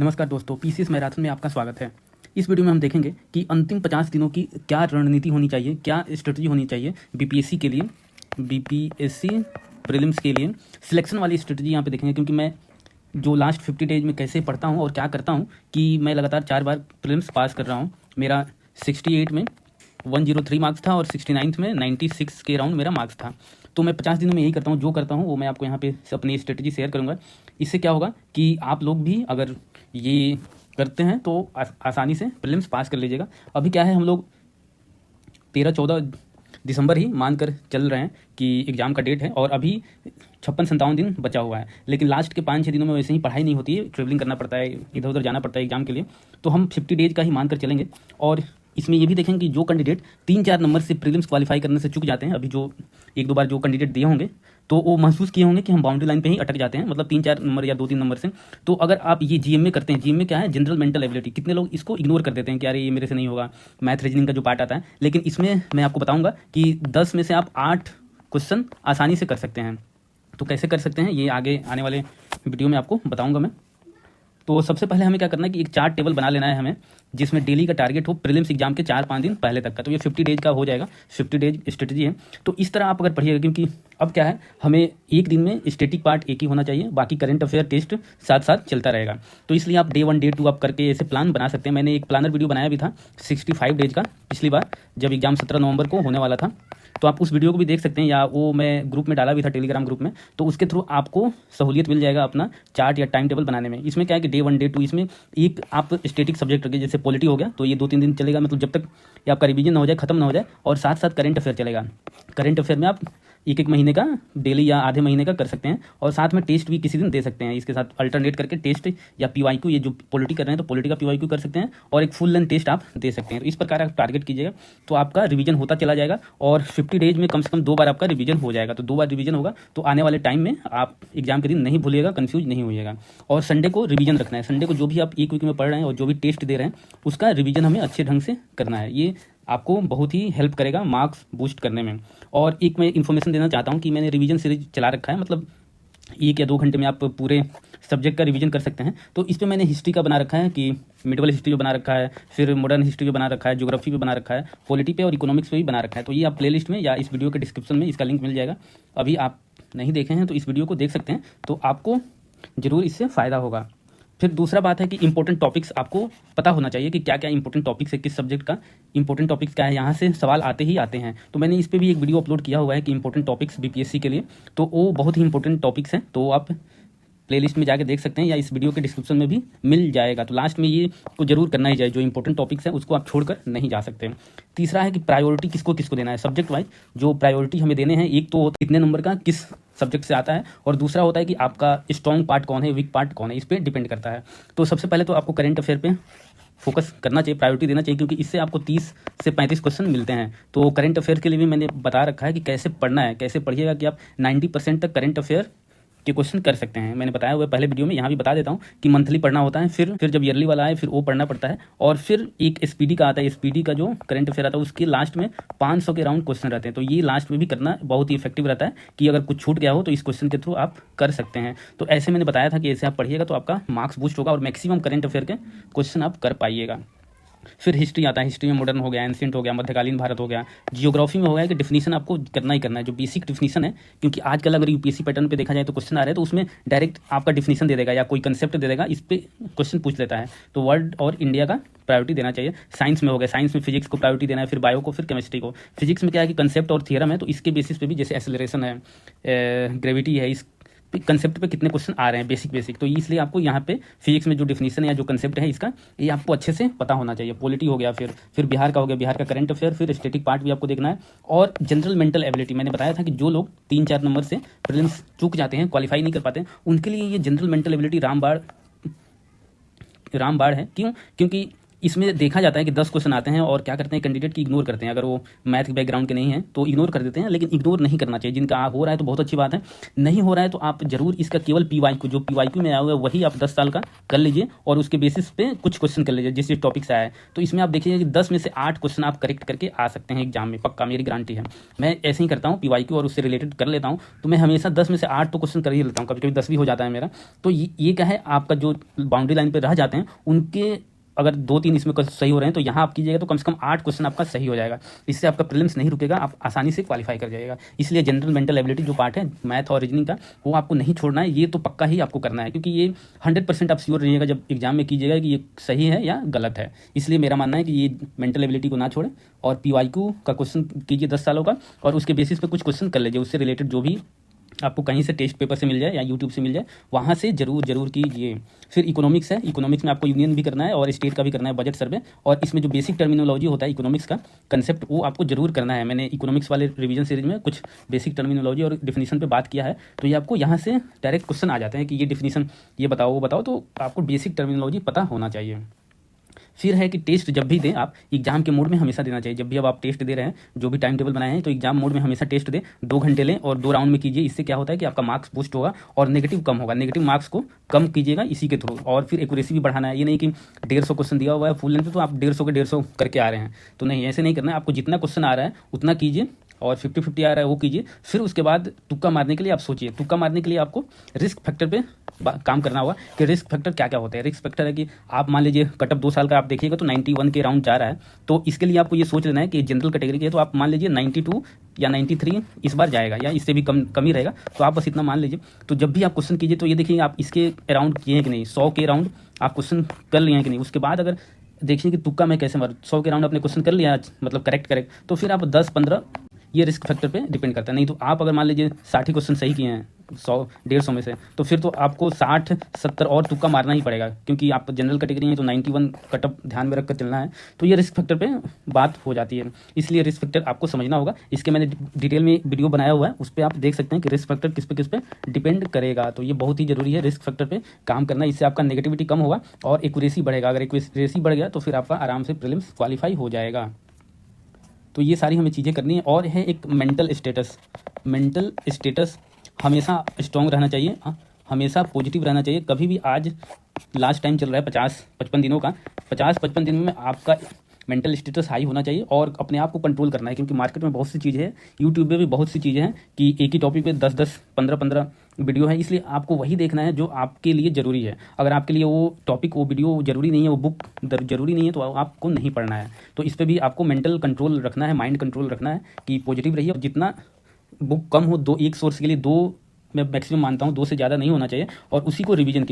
नमस्कार दोस्तों, PCS marathon में आपका स्वागत है। इस वीडियो में हम देखेंगे कि अंतिम 50 दिनों की क्या रणनीति होनी चाहिए, क्या स्ट्रेटजी होनी चाहिए बीपीएससी के लिए, बीपीएससी प्रीलिम्स के लिए सिलेक्शन वाली स्ट्रेटजी यहाँ पे देखेंगे। क्योंकि मैं जो लास्ट 50 डेज में कैसे पढ़ता हूँ और क्या करता हूँ कि मैं लगातार 4 बार प्रीलिम्स पास कर रहा हूँ। मेरा 68 में 103 मार्क्स था और 69 में 96 के राउंड मेरा मार्क्स था। तो मैं 50 दिनों में यही करता हूँ, जो करता हूँ वो मैं आपको यहाँ पे अपनी स्ट्रेटजी शेयर करूँगा। इससे क्या होगा कि आप लोग भी अगर ये करते हैं तो आसानी से प्रीलिम्स पास कर लीजिएगा। अभी क्या है, हम लोग 13-14 दिसंबर ही मानकर चल रहे हैं कि एग्ज़ाम का डेट है और अभी 56-57 दिन बचा हुआ है। लेकिन लास्ट के 5-6 दिनों में वैसे ही पढ़ाई नहीं होती है, ट्रेवलिंग करना पड़ता है, इधर उधर जाना पड़ता है एग्ज़ाम के लिए। तो हम 50 डेज का ही मानकर चलेंगे। और इसमें ये भी देखेंगे कि जो कैंडिडेट 3-4 नंबर से प्रीलिम्स क्वालिफाई करने से चूक जाते हैं, अभी जो 1-2 बार जो कैंडिडेट दिए होंगे तो वो महसूस किए होंगे कि हम बाउंड्री लाइन पे ही अटक जाते हैं, मतलब 3-4 नंबर या 2-3 नंबर से। तो अगर आप ये जीएम में करते हैं, जीएम में क्या है, जनरल मेंटल एबिलिटी, कितने लोग इसको इग्नोर कर देते हैं कि अरे ये मेरे से नहीं होगा, मैथ रीजनिंग का जो पार्ट आता है। लेकिन इसमें मैं आपको बताऊंगा कि 10 में से आप 8 क्वेश्चन आसानी से कर सकते हैं। तो कैसे कर सकते हैं ये आगे आने वाले वीडियो में आपको बताऊँगा मैं। तो सबसे पहले हमें क्या करना है कि एक चार्ट टेबल बना लेना है हमें, जिसमें डेली का टारगेट हो प्रीलिम्स एग्जाम के 4-5 दिन पहले तक का। तो ये 50 डेज का हो जाएगा, 50 डेज स्ट्रेटजी है। तो इस तरह आप अगर पढ़िएगा, क्योंकि अब क्या है, हमें एक दिन में स्टैटिक पार्ट एक ही होना चाहिए, बाकी करंट अफेयर टेस्ट साथ साथ चलता रहेगा। तो इसलिए आप डे 1 डे 2 आप करके ऐसे प्लान बना सकते हैं। मैंने एक प्लानर वीडियो बनाया भी था 65 डेज का पिछली बार, जब एग्जाम 17 नवंबर को होने वाला था। तो आप उस वीडियो को भी देख सकते हैं, या वो मैं ग्रुप में डाला भी था, टेलीग्राम ग्रुप में। तो उसके थ्रू आपको सहूलियत मिल जाएगा अपना चार्ट या टाइम टेबल बनाने में। इसमें क्या है कि डे 1 डे 2 इसमें एक आप स्टैटिक सब्जेक्ट रखिए, जैसे पॉलिटी हो गया, तो ये 2-3 दिन चलेगा, मतलब जब तक ये आपका रिवीजन ना हो जाए, खत्म ना हो जाए। और साथ साथ करंट अफेयर चलेगा। करंट अफेयर में आप एक महीने का डेली या आधे महीने का कर सकते हैं, और साथ में टेस्ट भी किसी दिन दे सकते हैं। इसके साथ अल्टरनेट करके टेस्ट या पीवाईक्यू, ये जो पॉलिटी कर रहे हैं तो पॉलिटी का पीवाईक्यू कर सकते हैं, और एक फुल लेंथ टेस्ट आप दे सकते हैं। तो इस प्रकार आप टारगेट कीजिएगा, तो आपका रिवीजन होता चला जाएगा। और 50 डेज में कम से कम 2 बार आपका रिवीजन हो जाएगा। तो 2 बार रिवीजन होगा तो आने वाले टाइम में आप एग्जाम के दिन नहीं भूलिएगा, कंफ्यूज नहीं होइएगा। और संडे को रिवीजन रखना है। संडे को जो भी आप एक वीक में पढ़ रहे हैं और जो भी टेस्ट दे रहे हैं, उसका रिवीजन हमें अच्छे ढंग से करना है। ये आपको बहुत ही हेल्प करेगा मार्क्स बूस्ट करने में। और एक मैं इन्फॉर्मेशन देना चाहता हूँ कि मैंने रिवीजन सीरीज चला रखा है, मतलब 1 या 2 घंटे में आप पूरे सब्जेक्ट का रिवीजन कर सकते हैं। तो इस पे मैंने हिस्ट्री का बना रखा है कि मिडिवल हिस्ट्री पे बना रखा है, फिर मॉडर्न हिस्ट्री पे बना रखा है, ज्योग्राफी पे बना रखा है, पॉलिटी पे और इकोनॉमिक्स पे भी बना रखा है। तो ये आप प्लेलिस्ट में या इस वीडियो के डिस्क्रिप्शन में इसका लिंक मिल जाएगा। अभी आप नहीं देखे हैं तो इस वीडियो को देख सकते हैं, तो आपको ज़रूर इससे फ़ायदा होगा। फिर दूसरा बात है कि इंपॉर्टेंट टॉपिक्स आपको पता होना चाहिए कि क्या क्या इंपॉर्टेंट टॉपिक्स है, किस सब्जेक्ट का इंपॉर्टेंट टॉपिक्स क्या है। यहाँ से सवाल आते ही आते हैं। तो मैंने इस पर भी एक वीडियो अपलोड किया हुआ है कि इंपॉर्टेंट टॉपिक्स बीपीएससी के लिए, तो वो बहुत ही इंपॉर्टेंट टॉपिक्स हैं। तो आप प्लेलिस्ट में जाके देख सकते हैं, या इस वीडियो के डिस्क्रिप्शन में भी मिल जाएगा। तो लास्ट में ये को जरूर करना ही चाहिए, जो इंपॉर्टेंट टॉपिक्स है उसको आप छोड़कर नहीं जा सकते। तीसरा है कि प्रायोरिटी किसको किसको देना है, सब्जेक्ट वाइज जो प्रायोरिटी हमें देने हैं। एक तो कितने नंबर का किस सब्जेक्ट से आता है, और दूसरा होता है कि आपका स्ट्रॉन्ग पार्ट कौन है, वीक पार्ट कौन है, इस पर डिपेंड करता है। तो सबसे पहले तो आपको करंट अफेयर पे फोकस करना चाहिए, प्रायोरिटी देना चाहिए, क्योंकि इससे आपको 30 से 35 क्वेश्चन मिलते हैं। तो करंट अफेयर के लिए भी मैंने बता रखा है कि कैसे पढ़ना है, कैसे पढ़िएगा कि आप 90% तक करंट अफेयर के क्वेश्चन कर सकते हैं। मैंने बताया हुआ पहले वीडियो में, यहाँ भी बता देता हूँ कि मंथली पढ़ना होता है, फिर जब ईयरली वाला आए फिर वो पढ़ना पड़ता है, और फिर एक एसपीडी का आता है। एसपीडी का जो करंट अफेयर आता है उसके लास्ट में 500 के राउंड क्वेश्चन रहते हैं। तो ये लास्ट में भी करना बहुत ही इफेक्टिव रहता है कि अगर कुछ छूट गया हो तो इस क्वेश्चन के थ्रू आप कर सकते हैं। तो ऐसे मैंने बताया था कि ऐसे आप पढ़िएगा तो आपका मार्क्स बूस्ट होगा और मैक्सिमम करंट अफेयर के क्वेश्चन आप कर पाइएगा। फिर हिस्ट्री आता है, हिस्ट्री में मॉडर्न हो गया, एंशिएंट हो गया, मध्यकालीन भारत हो गया। जियोग्राफी में हो गया कि डिफिनीशन आपको करना ही करना है, जो बेसिक डिफिनीशन है। क्योंकि आजकल अगर यूपीएससी पैटर्न पे देखा जाए तो क्वेश्चन आ रहे हैं तो उसमें डायरेक्ट आपका डिफिनीशन दे देगा या कोई कंसेप्ट दे देगा, इस पे क्वेश्चन पूछ लेता है। तो वर्ल्ड और इंडिया का प्रायोरिटी देना चाहिए। साइंस में हो गया, साइंस में फिजिक्स को प्रायोरिटी देना है, फिर बायो को, फिर केमिस्ट्री को। फिजिक्स में क्या है कि कंसेप्ट और थियरम है, तो इसके बेसिस पे भी, जैसे एक्सेलरेशन है, ग्रेविटी है, इस कंसेप्ट पे कितने क्वेश्चन आ रहे हैं बेसिक। तो इसलिए आपको यहाँ पे फिजिक्स में जो डिफिनीशन है या जो कंसेप्ट है इसका, ये आपको अच्छे से पता होना चाहिए। पॉलिटी हो गया, फिर बिहार का हो गया, बिहार का करंट अफेयर, फिर स्टैटिक पार्ट भी आपको देखना है। और जनरल मेंटल एबिलिटी, मैंने बताया था कि जो लोग 3-4 नंबर से प्रीलिम्स चूक जाते हैं, क्वालिफाई नहीं कर पाते हैं, उनके लिए ये जनरल मेंटल एबिलिटी रामबाण है। क्यों? क्योंकि इसमें देखा जाता है कि 10 क्वेश्चन आते हैं और क्या करते हैं, कैंडिडेट की इग्नोर करते हैं। अगर वो मैथ बैकग्राउंड के नहीं है तो इग्नोर कर देते हैं, लेकिन इग्नोर नहीं करना चाहिए। जिनका हो रहा है तो बहुत अच्छी बात है, नहीं हो रहा है तो आप जरूर इसका केवल PYQ जो PYQ में आया हुआ है वही आप 10 साल का कर लीजिए और उसके बेसिस पे कुछ क्वेश्चन कर लीजिए जिस टॉपिक से आया है। तो इसमें आप देखिए कि 10 में से 8 क्वेश्चन आप करेक्ट करके आ सकते हैं एग्जाम में, पक्का, मेरी गारंटी है। मैं ऐसे ही करता हूँ, PYQ और उससे रिलेटेड कर लेता हूँ, तो मैं हमेशा 10 में से 8 तो क्वेश्चन कर ही लेता हूँ, कभी कभी 10 भी हो जाता है मेरा। तो ये क्या है, आपका जो बाउंड्री लाइन पे रह जाते हैं उनके अगर 2-3 इसमें सही हो रहे हैं तो यहाँ आप कीजिएगा तो कम से कम 8 क्वेश्चन आपका सही हो जाएगा। इससे आपका प्रीलिम्स नहीं रुकेगा, आप आसानी से क्वालिफाई कर जाएगा। इसलिए जनरल मेंटल एबिलिटी जो पार्ट है मैथ और रीजनिंग का, वो आपको नहीं छोड़ना है, ये तो पक्का ही आपको करना है, क्योंकि ये 100% आप श्योर रहिएगा जब एग्जाम में कीजिएगा कि ये सही है या गलत है। इसलिए मेरा मानना है कि ये मेंटल एबिलिटी को ना छोड़ें और PYQ का क्वेश्चन कीजिए 10 सालों का और उसके बेसिस पे कुछ क्वेश्चन कर लीजिए, उससे रिलेटेड जो भी आपको कहीं से टेस्ट पेपर से मिल जाए या यूट्यूब से मिल जाए वहाँ से जरूर कीजिए। फिर इकोनॉमिक्स है, इकोनॉमिक्स में आपको यूनियन भी करना है और स्टेट का भी करना है, बजट सर्वे, और इसमें जो बेसिक टर्मिनोलॉजी होता है इकोनॉमिक्स का कंसेप्ट वो आपको जरूर करना है। मैंने इकोनॉमिक्स वाले रिवीजन सीरीज में कुछ बेसिक टर्मिनोलॉजी और डिफिनीशन पे बात किया है, तो ये आपको यहाँ से डायरेक्ट क्वेश्चन आ जाते हैं कि ये डिफिनीशन ये बताओ वो बताओ, तो आपको बेसिक टर्मिनोलॉजी पता होना चाहिए। फिर है कि टेस्ट जब भी दें आप एग्जाम के मोड में हमेशा देना चाहिए। जब भी अब आप टेस्ट दे रहे हैं, जो भी टाइम टेबल बनाए हैं, तो एग्जाम मोड में हमेशा टेस्ट दें, 2 घंटे लें और 2 राउंड में कीजिए। इससे क्या होता है कि आपका मार्क्स बूस्ट होगा और नेगेटिव कम होगा। नेगेटिव मार्क्स को कम कीजिएगा इसी के थ्रू। और फिर एक्यूरेसी भी बढ़ाना है, ये नहीं कि 150 क्वेश्चन दिया हुआ है फुल लेंथ तो आप 150 के 150 करके आ रहे हैं, तो नहीं, ऐसे नहीं करना है। आपको जितना क्वेश्चन आ रहा है उतना कीजिए और 50-50 आ रहा है वो कीजिए। फिर उसके बाद तुक्का मारने के लिए आप सोचिए, तुक्का मारने के लिए आपको रिस्क फैक्टर पे काम करना होगा कि रिस्क फैक्टर क्या क्या होते हैं। रिस्क फैक्टर है कि आप मान लीजिए कटअप 2 साल का आप देखिएगा तो 91 के राउंड जा रहा है, तो इसके लिए आपको ये सोच लेना है कि जनरल कैटेगरी के है तो आप मान लीजिए 92 या 93 इस बार जाएगा या इससे भी कम ही रहेगा, तो आप बस इतना मान लीजिए। तो जब भी आप क्वेश्चन कीजिए तो ये देखिए आप इसके अराउंड किए हैं कि नहीं, 100 के राउंड आप क्वेश्चन कर लिए हैं कि नहीं। उसके बाद अगर देखिए कि तुक्का मैं कैसे मारूं, 100 के राउंड अपने क्वेश्चन कर लिया मतलब करेक्ट, तो फिर आप 10-15, ये रिस्क फैक्टर पे डिपेंड करता है। नहीं तो आप अगर मान लीजिए 60 क्वेश्चन सही किए हैं 100-150 में से, तो फिर तो आपको 60-70 और तुक्का मारना ही पड़ेगा, क्योंकि आप जनरल कैटेगरी हैं तो 91 कटअप ध्यान में रखकर चलना है। तो ये रिस्क फैक्टर पे बात हो जाती है, इसलिए रिस्क फैक्टर आपको समझना होगा। इसके मैंने डिटेल में वीडियो बनाया हुआ है, उस पर आप देख सकते हैं कि रिस्क फैक्टर किस पे डिपेंड करेगा। तो ये बहुत ही जरूरी है रिस्क फैक्टर पे काम करना, इससे आपका नेगेटिविटी कम होगा और एक्यूरेसी बढ़ेगा। अगर एक्यूरेसी बढ़ गया तो फिर आपका आराम से प्रीलिम्स क्वालिफाई हो जाएगा। तो ये सारी हमें चीज़ें करनी है। और है एक मेंटल स्टेटस हमेशा स्ट्रॉन्ग रहना चाहिए, हमेशा पॉजिटिव रहना चाहिए। कभी भी, आज लास्ट टाइम चल रहा है 50-55 दिनों का, 50-55 दिन में आपका मेंटल स्टेटस हाई होना चाहिए और अपने आप को कंट्रोल करना है, क्योंकि मार्केट में बहुत सी चीज़ें हैं, यूट्यूब पे भी बहुत सी चीज़ें हैं कि एक ही टॉपिक पे 10-10, 15-15 वीडियो है, इसलिए आपको वही देखना है जो आपके लिए ज़रूरी है। अगर आपके लिए वो टॉपिक, वो वीडियो ज़रूरी नहीं है, वो बुक ज़रूरी नहीं है, तो आपको नहीं पढ़ना है। तो इस पर भी आपको मेंटल कंट्रोल रखना है, माइंड कंट्रोल रखना है कि पॉजिटिव रहिए। जितना बुक कम हो, एक सोर्स के लिए 2 मैं मैक्सिमम मानता हूँ, 2 से ज़्यादा नहीं होना चाहिए, और उसी को रिवीजन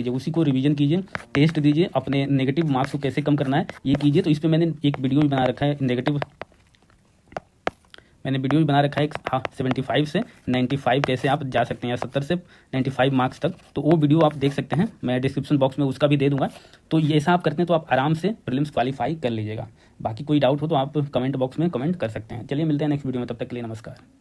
कीजिए, टेस्ट दीजिए, अपने नेगेटिव मार्क्स को कैसे कम करना है ये कीजिए। तो इस पर मैंने एक वीडियो भी बना रखा है, मैंने वीडियो भी बना रखा है 75 से 95 कैसे आप जा सकते हैं, या 70 से 95 मार्क्स तक, तो वो वीडियो आप देख सकते हैं, मैं डिस्क्रिप्शन बॉक्स में उसका भी दे दूंगा। तो ये ऐसा आप करते हैं तो आप आराम से प्रीलिम्स क्वालिफाई कर लीजिएगा। बाकी कोई डाउट हो तो आप कमेंट बॉक्स में कमेंट कर सकते हैं। चलिए मिलते हैं नेक्स्ट वीडियो में, तब तक के लिए नमस्कार।